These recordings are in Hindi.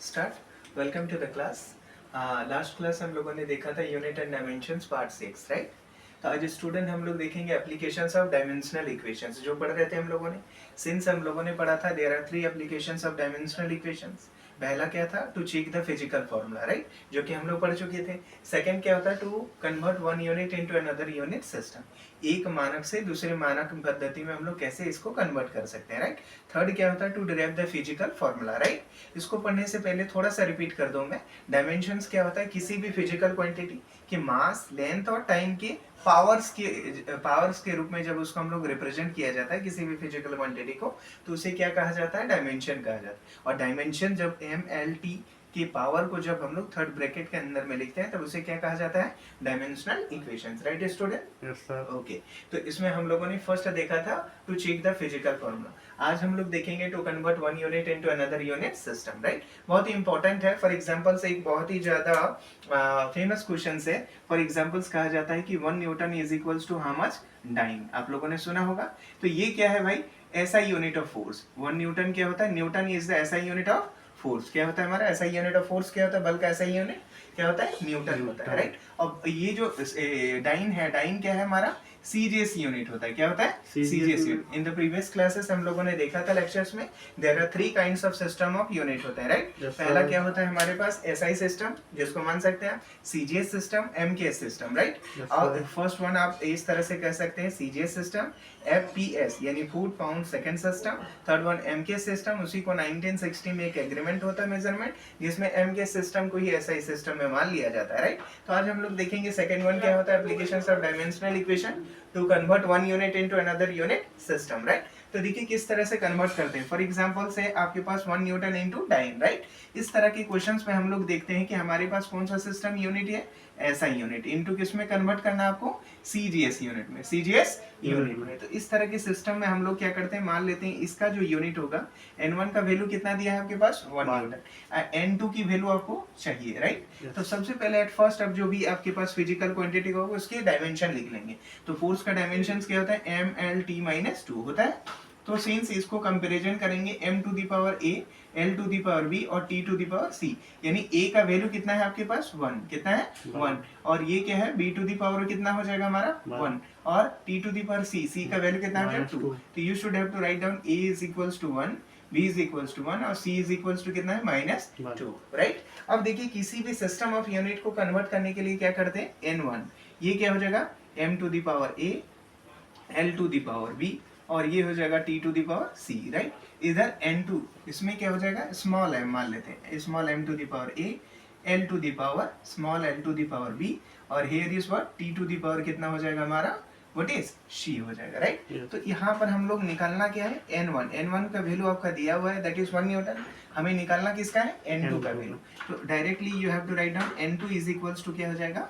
Start. Welcome to the class. Last class हम लोगों ने देखा था unit and dimensions part 6, right. तो आज स्टूडेंट हम लोग देखेंगे एप्लीकेशंस ऑफ डायमेंशनल इक्वेशंस जो पढ़ रहे थे हम लोगों ने। सिंस हम लोगों ने पढ़ा था there are 3 applications of dimensional equations. पहला क्या था, to check the physical formula, right, जो कि हम लोग पढ़ चुके थे। सेकंड क्या होता है, to convert one unit into another unit system. एक मानक से दूसरे मानक पद्धति में हम लोग कैसे इसको कन्वर्ट कर सकते हैं, राइट। थर्ड क्या होता है, to derive the physical formula, right. इसको पढ़ने से पहले थोड़ा सा रिपीट कर दूं मैं। डायमेंशंस क्या होता है, किसी भी फिजिकल क्वांटिटी के मास, लेंथ और टाइम के पावर्स के रूप में जब उसको हम लोग रिप्रेजेंट किया जाता है किसी भी फिजिकल क्वांटिटी को, तो उसे क्या कहा जाता है, डायमेंशन कहा जाता है। और डायमेंशन जब MLT की पावर को जब हम लोग थर्ड ब्रैकेट के अंदर में लिखते हैं तब उसे क्या कहा जाता है, dimensional equations, right student. Yes sir. Okay, तो इसमें हम लोगों ने फर्स्ट देखा था to check the physical formula. आज हम लोग देखेंगे to convert one unit into another unit system, right. बहुत ही इंपॉर्टेंट है। फॉर एग्जांपल से एक बहुत ही ज्यादा फेमस क्वेश्चन है। फॉर एग्जांपल्स कहा जाता है कि 1 newton is equals to how much dyne, आप लोगों ने सुना होगा। तो ये क्या है भाई, SI unit of force. 1 Newton क्या होता है, Newton is the SI unit of force. क्या होता है हमारा एसआई यूनिट ऑफ फोर्स, क्या होता है, बल का एसआई यूनिट क्या होता है, न्यूटन होता है, राइट। और ये जो डाइन है, डाइन क्या है हमारा, सीजीएस यूनिट होता है। क्या होता है, CGS unit. In the previous classes हम लोगों ने देखा था लेक्चर्स में, there are 3 kinds of system of unit होते हैं, राइट। पहला क्या होता है हमारे पास, एसआई सिस्टम, जिसको मान सकते हैं CGS system, MKS system, right. और फर्स्ट वन आप इस तरह से कह सकते हैं, सीजीएस सिस्टम, एफपीएस यानी foot pound second system. Third one MKS system, उसी को 1960 में एक एग्रीमेंट होता है मेजरमेंट, जिसमें एमकेएस सिस्टम को ही एसआई सिस्टम में मान लिया जाता है, राइट। तो आज हम लोग देखेंगे सेकंड वन क्या होता है, applications of dimensional equation two convert one unit into another unit system, right. तो देखिए किस तरह से कन्वर्ट करते हैं। फॉर एग्जांपल से आपके पास 1 न्यूटन इनटू डाइन, राइट। इस तरह के क्वेश्चंस में हम लोग देखते हैं कि हमारे पास कौन सा सिस्टम यूनिट है, एसआई यूनिट, इनटू किस में कन्वर्ट करना है आपको, सीजीएस यूनिट में, सीजीएस यूनिट में। तो इस तरह के सिस्टम में हम लोग क्या करते हैं, मान लेते हैं इसका जो यूनिट होगा, n1 का वैल्यू कितना दिया है आपके पास, 1 न्यूटन। n2 की वैल्यू आपको चाहिए, राइट। तो सबसे पहले एट फर्स्ट अब जो भी आपके पास फिजिकल क्वांटिटी होगा उसके डायमेंशन लिख लेंगे। तो फोर्स का डायमेंशन क्या होता है, MLT - 2 होता है। तो सिंस इसको कंपैरिजन करेंगे m to the power a, l to the power b और t to the power c, यानी a का वैल्यू कितना है आपके पास, 1, कितना है 1। और ये क्या है, b टू द पावर कितना हो जाएगा हमारा 1, और t to the power c का वैल्यू कितना हो जाएगा 2। तो you should have to write down a is equals to 1, b is equals to 1 और c इज इक्वल्स टू कितना है, -2, राइट। अब देखिए किसी भी सिस्टम ऑफ यूनिट को कन्वर्ट करने के लिए क्या करते हैं, n1 ये क्या हो जाएगा, m to the power a, l to the power b और ये हो जाएगा t to the power c, right. इधर n2 इसमें क्या हो जाएगा, स्मॉल m मान लेते हैं, small m to the power a, l to the power small l to the power b और here is what, t to the power कितना हो जाएगा हमारा, व्हाट इज c हो जाएगा, राइट। तो यहाँ पर हम लोग निकालना क्या है, n1 का वैल्यू आपका दिया हुआ है, दैट इज 1 न्यूटन। हमें निकालना किसका है, n2 का वैल्यू। तो directly you have to write down n2 is equals to क्या हो जाएगा,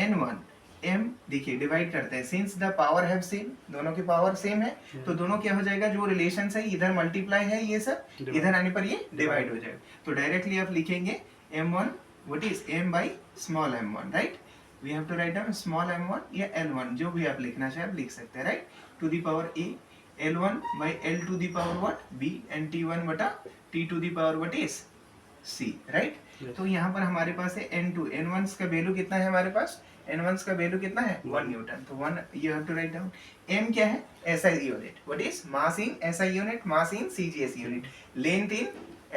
n1 m, देखिए डिवाइड करते हैं, since the power have same, दोनों की पावर सेम है, तो दोनों क्या हो जाएगा, जो रिलेशन है इधर मल्टीप्लाई है ये सब, इधर आने पर ये डिवाइड हो जाएगा। तो डायरेक्टली आप लिखेंगे m1 what is m by small m1, right. We have to write down small m1 या l1, जो भी आप लिखना चाहे आप लिख सकते हैं, right. To the power a, l1 by l to the power what b and t1 बटा t to the power what is c, right. तो यहाँ पर हमारे पास है n2, n1 का वैल्यू कितना है हमारे पास, n1 का वैल्यू कितना है, 1 न्यूटन। तो 1 you have to write down. m क्या है, SI unit, what is mass in SI unit, mass in CGS unit, length in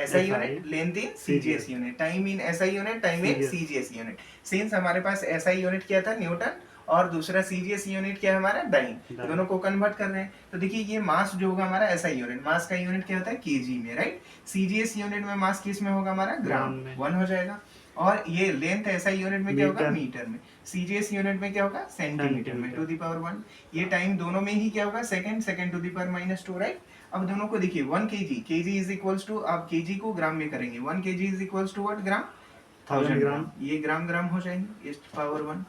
SI unit, length in CGS unit, time in SI unit, time in CGS unit. Since हमारे पास SI यूनिट क्या था, न्यूटन, और दूसरा CGS यूनिट क्या है हमारा, डाइन, दोनों को कन्वर्ट कर रहे हैं। तो देखिए ये मास जो होगा हमारा SI यूनिट, मास का यूनिट क्या होता है, kg में, राइट। CGS यूनिट में मास किस में होगा हमारा, ग्राम, 1 हो जाएगा। और ये लेंथ SI यूनिट में क्या होगा, मीटर में। CGS यूनिट में क्या होगा, सेंटीमीटर में, टू द पावर 1। ये टाइम दोनों में ही क्या होगा, second to the power -2, right. अब दोनों को देखिए 1 kg इज इक्वल्स टू, आप kg को ग्राम में करेंगे, 1 kg is equals to what, gram, 1000 gram, ये ग्राम हो जाएंगे, इस power 1।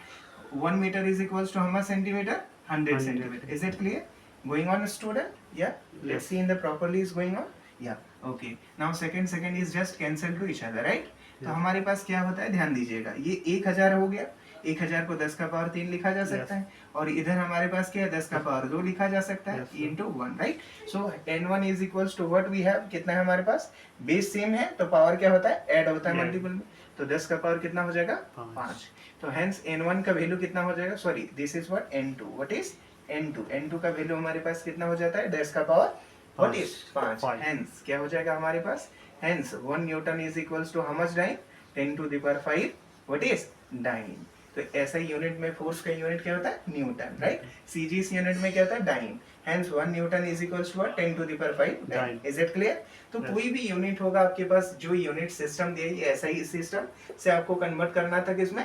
1 meter is equals to how much centimeter, 100 centimeter. Is it clear? Going on, student? Yeah. Let's see in the properly is going on. Yeah. Okay. Now second is just cancel to each other, right? तो हमारे पास क्या होता है, ध्यान दीजिएगा, ये 1000 हो गया, 1000 को 10 का पावर 3 लिखा जा सकता है, और इधर हमारे पास क्या है 10 का पावर 2 लिखा जा सकता है into 1 right. So n1 is equals to what we have, कितना है हमारे पास, बेस सेम है तो पावर क्या होता है ऐड होता है मल्टीपल में, तो 10 का पावर कितना हो जाएगा 5। तो हेंस n1 का वैल्यू कितना हो जाएगा, sorry this is what n2, what is n2 का वैल्यू हमारे पास कितना हो जाता है 10 का पावर व्हाट इज 5। हेंस क्या हो जाएगा हमारे पास, hence 1 newton is equals to how much dyne, 10 to the power 5 what is dyne. तो ऐसा यूनिट में फोर्स का यूनिट क्या होता है न्यूटन राइट, सीजीएस यूनिट में क्या होता है dyne. Hence 1 newton is equals to 10 to the power 5 dyne. Is it clear? तो कोई भी यूनिट होगा आपके पास, जो यूनिट सिस्टम दिया है ऐसा ही सिस्टम से आपको कन्वर्ट करना था किसमें,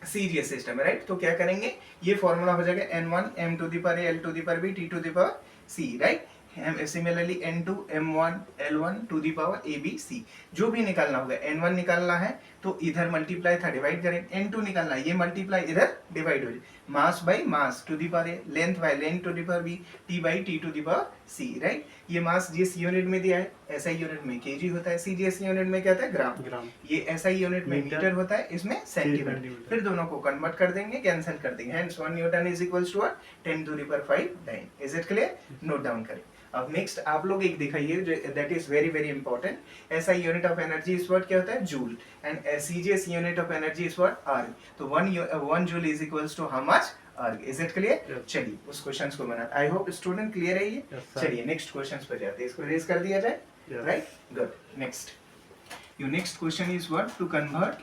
सीजीएस सिस्टम है राइट। तो क्या करेंगे, ये फॉर्मूला हो जाएगा n1 m to the power a l to the power b t to the power c right. Similarly n2 m1 l1 to the power a b c, जो भी निकालना होगा, n1 निकालना है तो इधर मल्टीप्लाई था डिवाइड करेंगे, n2 निकालना है ये मल्टीप्लाई इधर डिवाइड हो जाए, mass by mass to the power a, length by length to the power b, t by t to the power c right. ये मास जिस यूनिट में दिया है ऐसा यूनिट में केजी होता है, सीजीएस यूनिट में क्या होता है ग्राम, ये ऐसा यूनिट में मीटर होता है, इसमें सेंटीमीटर। फिर दोनों को कन्वर्ट कर देंगे, कैंसिल कर देंगे, hence 1 newton is equals to 10 to the power 5 dyne. Is it clear? Note down करें। अब नेक्स्ट आप लोग एक दिखाइए that is very very important, ऐसा unit of energy is what क्या होता है joule, and CGS unit of energy is what erg. तो 1 joule is equals to how much erg. Is it clear? चलिए उस क्वेश्चंस को बनाते, आई होप स्टूडेंट क्लियर है ये। चलिए नेक्स्ट क्वेश्चंस पे जाते हैं, इसको रेज कर दिया जाए right, good. Next your next question is what, to convert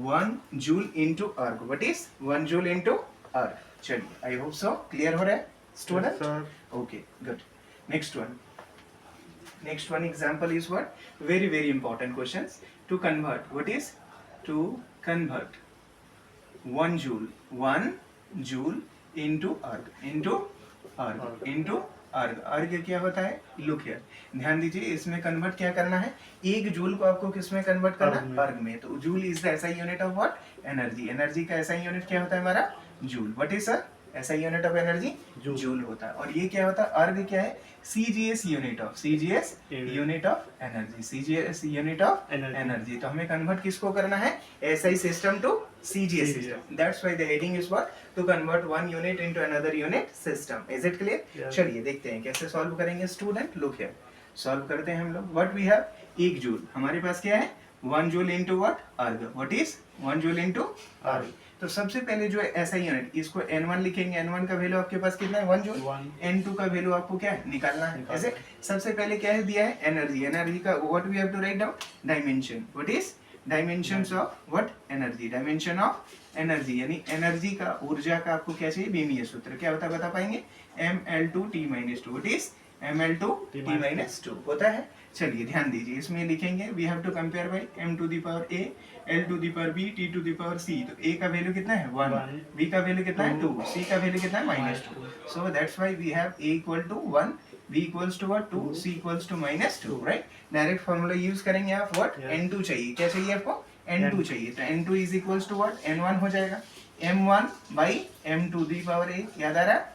1 joule into erg. What is 1 joule into erg? चलिए आई होप सो क्लियर हो रहा है student, okay good. Next one example is what, very very important questions, to convert, what is to convert 1 joule into अर्ग क्या होता है, लुक हियर, ध्यान दीजिए इसमें कन्वर्ट क्या करना है, 1 जूल को आपको किसमें कन्वर्ट करना है, अर्ग में। तो जूल इज द ऐसा unit of what energy, energy का ऐसा यूनिट क्या होता है हमारा जूल। व्हाट इज सर, ऐसा यूनिट ऑफ एनर्जी जूल होता है। और ये क्या होता है, अर्ग क्या है, CGS unit of energy, CGS unit of energy. तो हमें कन्वर्ट किसको करना है, SI system to CGS system, that's why the heading is what, to convert 1 unit into another unit system. Is it clear? चलिए देखते हैं कैसे सॉल्व करेंगे स्टूडेंट, लुक हियर, सॉल्व करते हैं हम लोग। व्हाट वी हैव, 1 जूल हमारे पास क्या है, 1 जूल इनटू व्हाट अर्ग, व्हाट इज 1 जूल इनटू अर्ग। तो सबसे पहले जो ऐसा यूनिट, इसको n1 लिखेंगे, n1 का वैल्यू आपके पास कितना है 1 जूल, n2 का वैल्यू आपको क्या है निकालना है। ऐसे सबसे पहले क्या है दिया है एनर्जी, एनर्जी का what we have to write down, dimension, what is dimensions of what energy, dimension of energy यानी एनर्जी का, ऊर्जा का आपको क्या चाहिए, बीमीय सूत्र क्या होता है बता पाएंगे, ml2t - 2, व्हाट इज ml2t - 2 होता है। चलिए ध्यान दीजिए, इसमें लिखेंगे we have to compare by m to the power a, l to the power b, t to the power c। तो a का वैल्यू कितना है 1, b का वैल्यू कितना है 2, c का वैल्यू कितना है -2। So that's why we have a equal to 1, b equals to what 2, c equals to -2 right. Direct formula use करेंगे आप, व्हाट n2 चाहिए, क्या चाहिए आपको n2 चाहिए, तो n2 is equals to what n1 हो जाएगा, m1 by m to the power a, याद आ रहा है,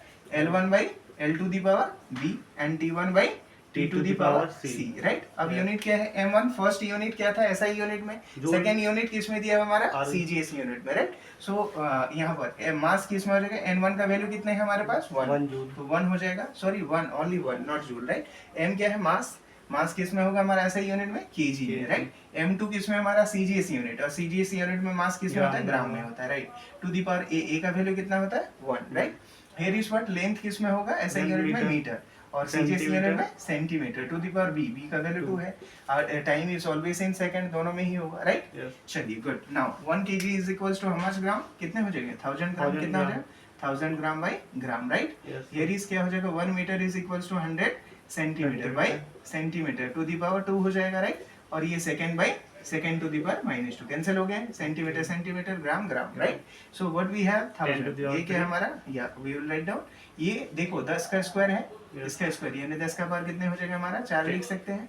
l1 by l to the power b and t1 by t to the power c right. अब यूनिट क्या है m1, फर्स्ट यूनिट क्या था ऐसा यूनिट में, सेकंड यूनिट किसमें दिया हमारा सीजीएस यूनिट में राइट। सो यहाँ पर मास किसमें हो जाएगा, n1 का वैल्यू कितना है हमारे पास 1 जूल, तो 1 हो जाएगा, sorry 1 only 1 not joule right. m क्या है मास, मास किसमें होगा हमारा ऐसा यूनिट में केजी में राइट। m2 किसमें हमारा सीजीएस यूनिट, और सीजीएस यूनिट में मास किसमें होता है ग्राम में होता है right. To the power a का वैल्यू कितना होता है 1 right. Here is what, length किसमें होगा ऐसा यूनिट में मीटर, और सीजीएस यूनिट में centimetre, to the power b, b का वैल्यू 2 है, और time is always in second, दोनों में ही होगा राइट। चलिए good. Now 1 kg is equals to how much gram, कितने हो जाएंगे 1000 ग्राम, कितना हो जाएगा 1000 gram by gram right. Here is क्या हो जाएगा 1 metre is equals to 100 centimetre by centimetre, to the power 2 हो जाएगा राइट। और ये second by second to the power -2 cancel हो गया, centimetre centimetre, gram gram right. So what we have 1000, ये क्या हमारा, या वी विल राइट डाउन, ये देखो 10 का स्क्वायर है, इसका स्क्वायर यानी 10 का पावर कितने हो जाएगा हमारा 4 लिख सकते हैं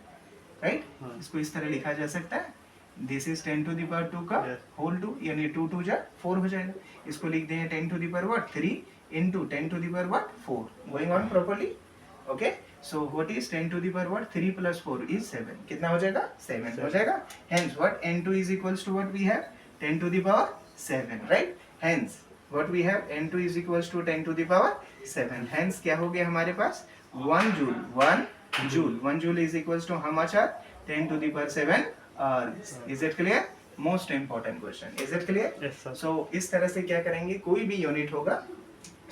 राइट। इसको इस तरह लिखा जा सकता है, this is 10 to the power 2 का होल 2 यानी 2 2 जा 4 हो जाएगा। इसको लिख दें 10 to the power what 3 into 10 to the power what 4, going on properly okay. So what is 10 to the power what 3 + 4 is 7, कितना हो जाएगा 7 हो जाएगा। Hence what n2 is equals to what we have 10 to the power 7 right. Hence what we have n2 is equals to 10 to the power 7, hence क्या हो गया हमारे पास 1 joule, 1 joule is equals to how much are 10 to the power 7 ergs. Is it clear? Most important question. Is it clear? Yes, sir. So इस तरह से क्या करेंगे, कोई भी यूनिट होगा,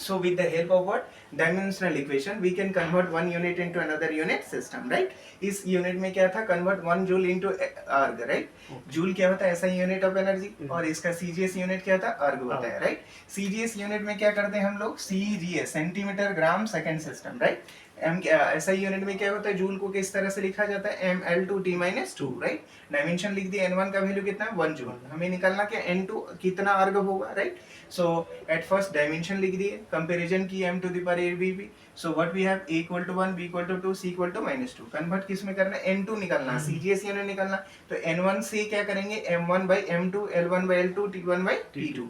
so with the help of what dimensional equation we can convert one unit into another unit system, right? इस यूनिट में क्या था, कन्वर्ट 1 जूल इनटू अर्ग, राइट? जूल क्या होता है, ऐसा यूनिट ऑफ एनर्जी, और इसका सीजीएस यूनिट क्या था, अर्ग होता है, राइट? सीजीएस यूनिट में क्या करते हैं हम लोग, CGS centimetre gram second system, right? एम एसआई यूनिट में क्या होता है, जूल को किस तरह से लिखा जाता है, ml2t-2, राइट? डायमेंशन लिख दिया, n1 का वैल्यू कितना है, 1 जूल. हमें निकालना क्या, n2 कितना अर्ग होगा, right? So at first dimension लिख दिए, कंपैरिजन की m to the power a b b. So what we have, a equal to 1, b equal to 2, c equal to -2. Convert किस में करना है, n2 निकालना, cgs यूनिट निकालना. तो n1 से क्या करेंगे, m1 by m2, l1 by l2, t1 by t2.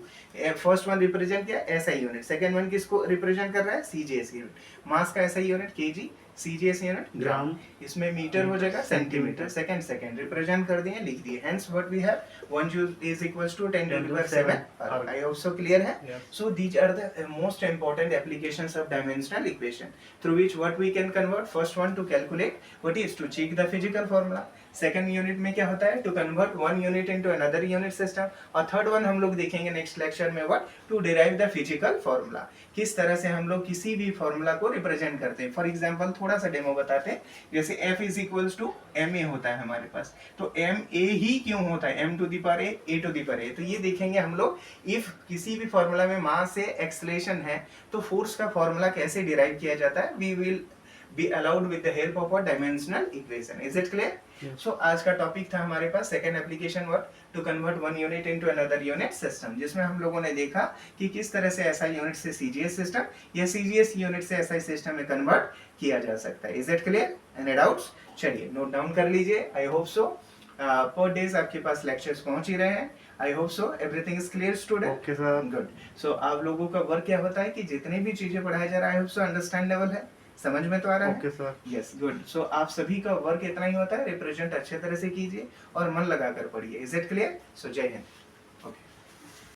First one represent किया एसआई यूनिट, सेकंड वन किसको रिप्रेजेंट कर रहा है, सीजीएस यूनिट. मास का SI unit KG, CGS unit gram, इसमें मीटर हो जाएगा सेंटीमीटर, सेकंड रिप्रेजेंट कर दिए, लिख दिए. Hence what we have 1 joule is equals to 10 to the power 7. I hope so clear है. So these are the most important applications of dimensional equation through which what we can convert. First one to calculate, what is to check the physical formula. Second unit में क्या होता है, to convert one unit into another unit system. और थर्ड वन हम लोग देखेंगे नेक्स्ट लेक्चर में, what to derive the physical formula. किस तरह से हम लोग किसी भी फार्मूला को रिप्रेजेंट करते हैं. फॉर एग्जांपल थोड़ा सा डेमो बताते हैं. जैसे f is equals to ma होता है हमारे पास, तो ma ही क्यों होता है, m to the power a to the power a. तो ये देखेंगे हम लोग, इफ किसी भी फार्मूला में मास से एक्सेलरेशन है तो फोर्स का फार्मूला कैसे डिराइव किया जाता है. We will be allowed with the help of a dimensional equation. Is it clear? Yes. So आज का टॉपिक था हमारे पास second application, what to convert one unit into another unit system, जिसमें हम लोगों ने देखा कि किस तरह से एसआई यूनिट से सीजीएस सिस्टम या सीजीएस यूनिट से एसआई सिस्टम में कन्वर्ट किया जा सकता है. Is it clear? Any doubts? चलिए नोट डाउन कर लीजिए. आई होप सो पर डेज आपके पास लेक्चर्स पहुंच ही रहे हैं. I hope so everything is clear student. Okay sir. Good. So आप लोगों का वर्क क्या होता है कि जितनी भी चीजें पढ़ाया जा रहा है, I hope so understand level है, समझ में तो आ रहा है. Okay sir. Yes, good. So आप सभी का वर्क इतना ही होता है, रिप्रेजेंट अच्छे तरह से कीजिए और मन लगाकर पढ़िए. Is it clear? सो जय हिंद.